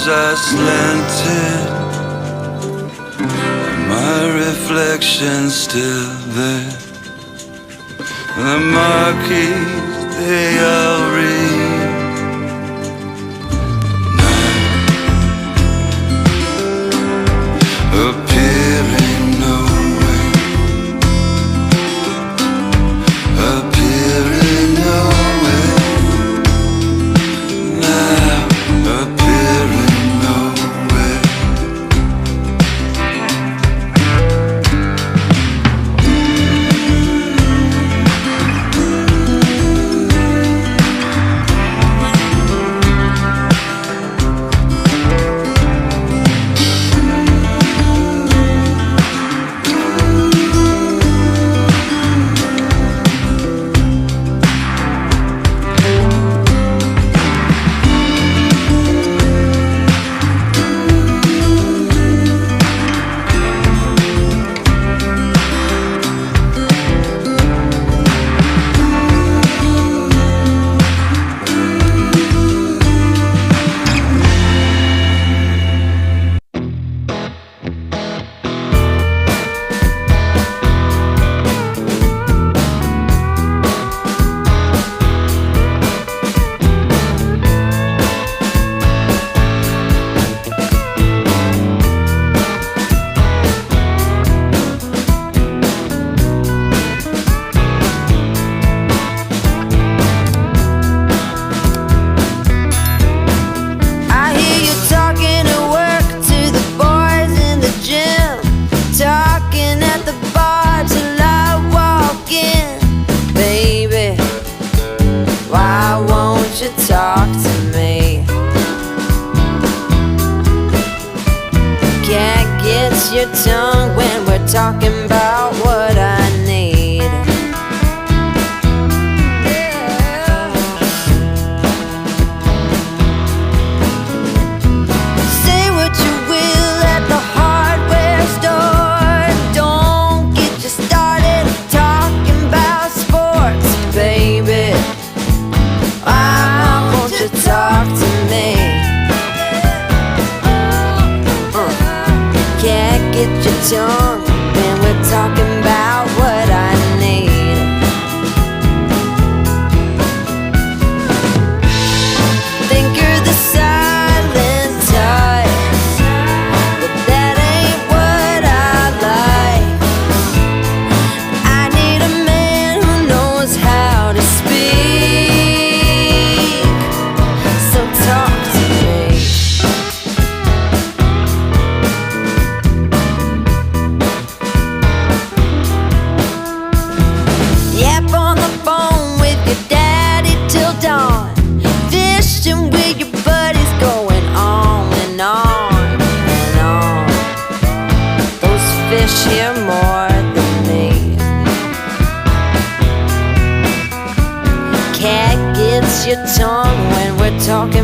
as I slanted, my reflection still there. The marquees, they all read night, appearing nowhere, appearing nowhere, now appearing nowhere. Talk to me. Can't get your tongue when we're talking about what I need. Say what you will at the hardware store. Don't get you started talking about sports, baby. Talk to me. Can't get your tongue when we're talking about what I need. Think you're the silent type, but that ain't what I like. I need a man who knows how to speak. Hear more than me. Can't get your tongue when we're talking